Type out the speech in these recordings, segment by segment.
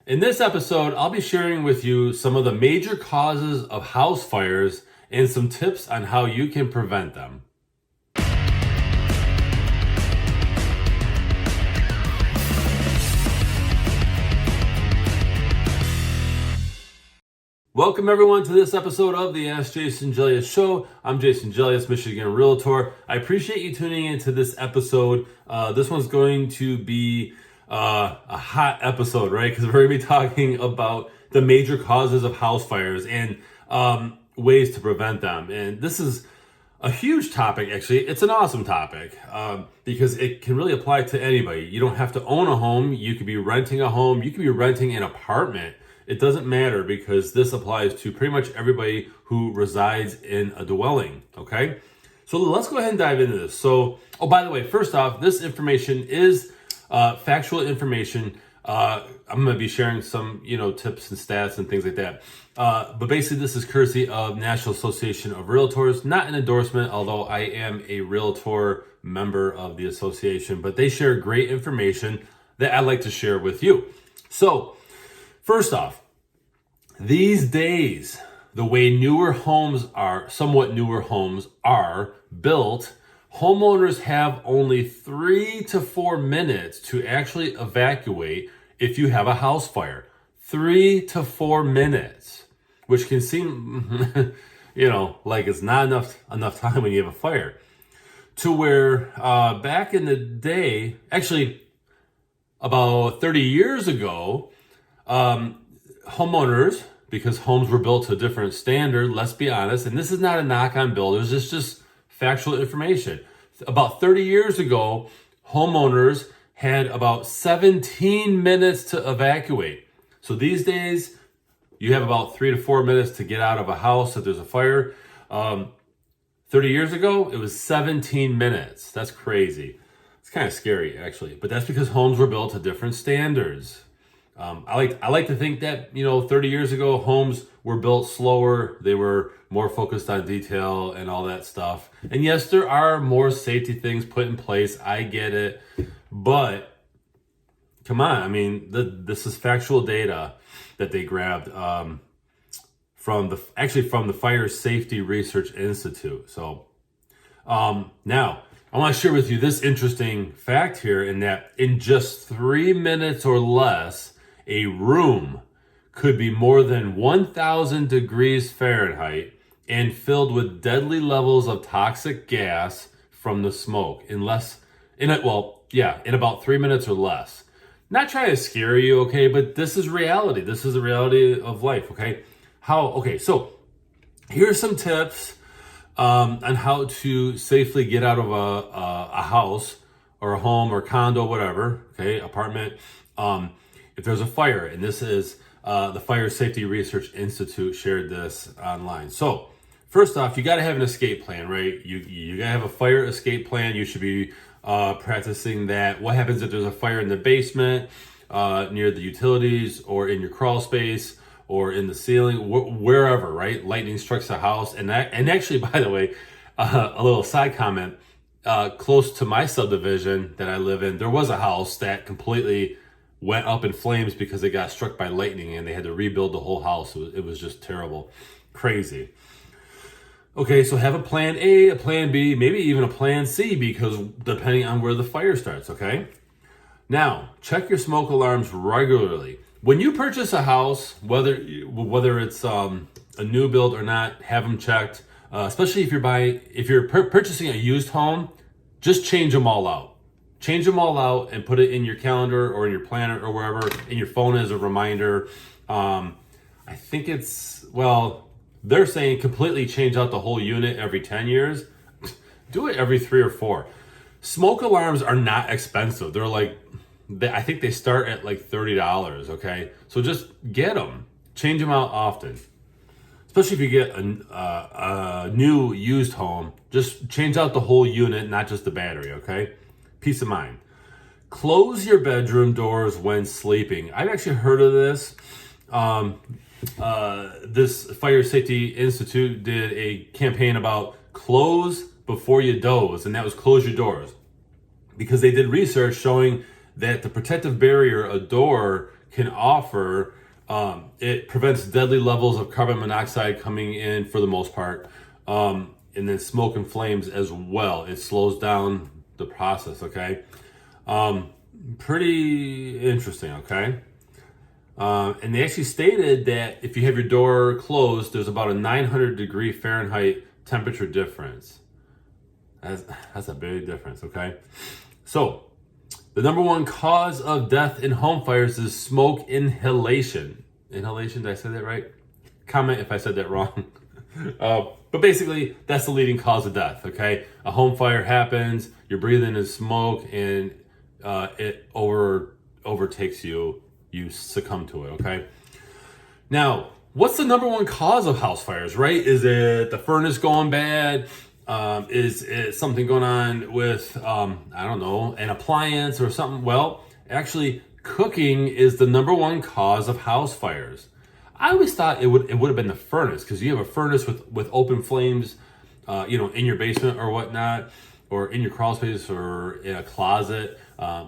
In this episode, I'll be sharing with you some of the major causes of house fires and some tips on how you can prevent them. Welcome everyone to this episode of the AskJasonGelios Show. I'm Jason Gelios, Michigan Realtor. I appreciate you tuning into this episode. This one's going to be a hot episode, right? Because we're going to be talking about the major causes of house fires and ways to prevent them. And this is a huge topic, actually. It's an awesome topic because it can really apply to anybody. You don't have to own a home. You could be renting a home. You could be renting an apartment. It doesn't matter because this applies to pretty much everybody who resides in a dwelling, okay? So let's go ahead and dive into this. So, by the way, first off, this information is factual information. I'm going to be sharing some, tips and stats and things like that. But basically, this is courtesy of National Association of Realtors, not an endorsement, although I am a realtor member of the association. But they share great information that I'd like to share with you. So, first off, these days, the way somewhat newer homes are built, homeowners have only 3 to 4 minutes to actually evacuate if you have a house fire. 3 to 4 minutes, which can seem, like it's not enough time when you have a fire. To where back in the day, actually about 30 years ago, homeowners, because homes were built to a different standard, let's be honest, and this is not a knock on builders, it's just factual information. About 30 years ago, homeowners had about 17 minutes to evacuate. So these days, you have about 3 to 4 minutes to get out of a house if there's a fire. 30 years ago, it was 17 minutes. That's crazy. It's kind of scary, actually, but that's because homes were built to different standards. I like to think that, 30 years ago, homes were built slower. They were more focused on detail and all that stuff. And yes, there are more safety things put in place. I get it. But come on. This is factual data that they grabbed from the Fire Safety Research Institute. So now I want to share with you this interesting fact here, in that in just 3 minutes or less, a room could be more than 1,000 degrees Fahrenheit and filled with deadly levels of toxic gas from the smoke in about 3 minutes or less. Not trying to scare you, okay, but this is reality. This is the reality of life, okay? So here's some tips on how to safely get out of a house or a home or condo, whatever, okay, apartment, if there's a fire. And this is the Fire Safety Research Institute shared this online. So first off, you got to have an escape plan, right? You got to have a fire escape plan. You should be practicing that. What happens if there's a fire in the basement, near the utilities, or in your crawl space, or in the ceiling, wherever, right? Lightning strikes a house. And actually, by the way, a little side comment, close to my subdivision that I live in, there was a house that completely went up in flames because it got struck by lightning and they had to rebuild the whole house. It was just terrible. Crazy. Okay, so have a plan A, a plan B, maybe even a plan C, because depending on where the fire starts, okay? Now, check your smoke alarms regularly. When you purchase a house, whether it's a new build or not, have them checked. Especially if you're purchasing a used home, just change them all out. Change them all out and put it in your calendar or in your planner or wherever, in your phone as a reminder. I think they're saying completely change out the whole unit every 10 years. Do it every 3 or 4. Smoke alarms are not expensive. I think they start at like $30, okay? So just get them. Change them out often. Especially if you get a new used home, just change out the whole unit, not just the battery, okay? Peace of mind. Close your bedroom doors when sleeping. I've actually heard of this. This Fire Safety Institute did a campaign about close before you doze, and that was close your doors. Because they did research showing that the protective barrier, a door, can offer. It prevents deadly levels of carbon monoxide coming in for the most part. And then smoke and flames as well. It slows down the process, okay? Pretty interesting, okay? And they actually stated that if you have your door closed, there's about a 900 degree Fahrenheit temperature difference. That's a big difference, okay? So, the number one cause of death in home fires is smoke inhalation. Inhalation, did I say that right? Comment if I said that wrong. But basically, that's the leading cause of death, okay? A home fire happens, you're breathing in smoke, and it overtakes you. You succumb to it, okay? Now, what's the number one cause of house fires, right? Is it the furnace going bad? Is it something going on with, I don't know, an appliance or something? Well, actually, cooking is the number one cause of house fires. I always thought it would have been the furnace, because you have a furnace with open flames, in your basement or whatnot, or in your crawl space or in a closet,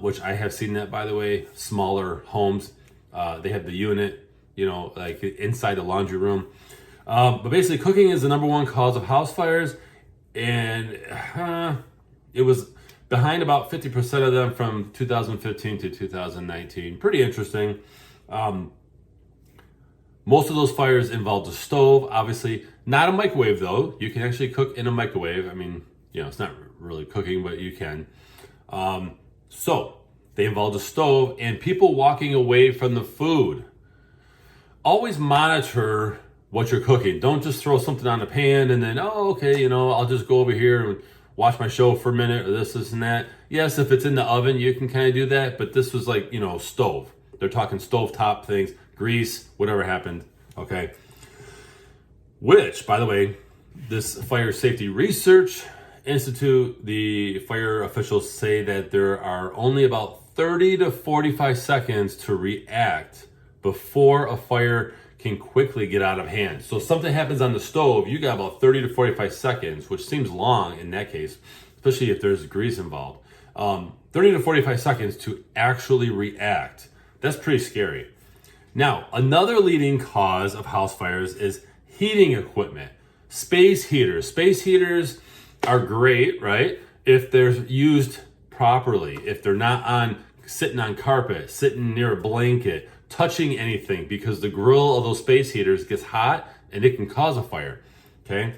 which I have seen that, by the way. Smaller homes, they have the unit, like inside the laundry room. But basically, cooking is the number one cause of house fires, and it was behind about 50% of them from 2015 to 2019. Pretty interesting. Most of those fires involved a stove, obviously. Not a microwave, though. You can actually cook in a microwave. I mean, it's not really cooking, but you can. So, they involved a stove and people walking away from the food. Always monitor what you're cooking. Don't just throw something on the pan and then, okay, I'll just go over here and watch my show for a minute, or this and that. Yes, if it's in the oven, you can kind of do that, but this was like, stove. They're talking stovetop things, grease, whatever happened, okay? Which, by the way, this Fire Safety Research Institute, the fire officials say that there are only about 30 to 45 seconds to react before a fire can quickly get out of hand. So if something happens on the stove, you got about 30 to 45 seconds, which seems long in that case, especially if there's grease involved. 30 to 45 seconds to actually react. That's pretty scary. Now, another leading cause of house fires is heating equipment. Space heaters. Space heaters are great, right? If they're used properly, if they're not sitting on carpet, sitting near a blanket, touching anything, because the grill of those space heaters gets hot and it can cause a fire, okay?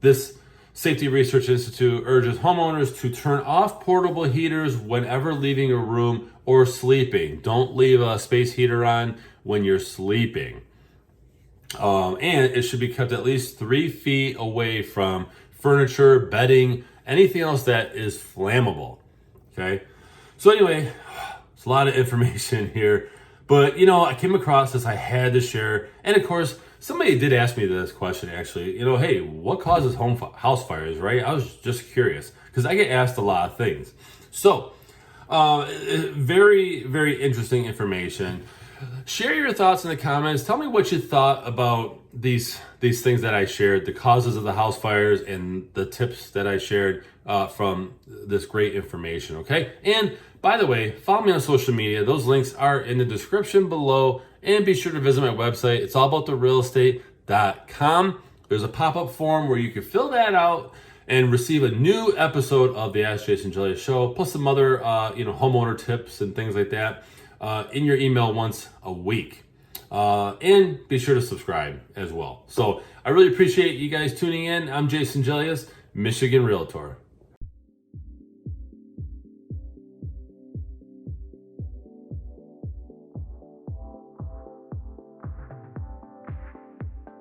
This Safety Research Institute urges homeowners to turn off portable heaters whenever leaving a room or sleeping. Don't leave a space heater on when you're sleeping. And it should be kept at least 3 feet away from furniture, bedding, anything else that is flammable, okay? So anyway, it's a lot of information here, but I came across this, I had to share. And of course, somebody did ask me this question actually, hey, what causes house fires, right? I was just curious because I get asked a lot of things. So, very, very interesting information. Share your thoughts in the comments. Tell me what you thought about these things that I shared, the causes of the house fires and the tips that I shared from this great information, okay? And by the way, follow me on social media. Those links are in the description below. And be sure to visit my website. It's allabouttherealestate.com. There's a pop-up form where you can fill that out and receive a new episode of the Ask Jason Gelios Show, plus some other homeowner tips and things like that in your email once a week. And be sure to subscribe as well. So I really appreciate you guys tuning in. I'm Jason Gelios, Michigan Realtor.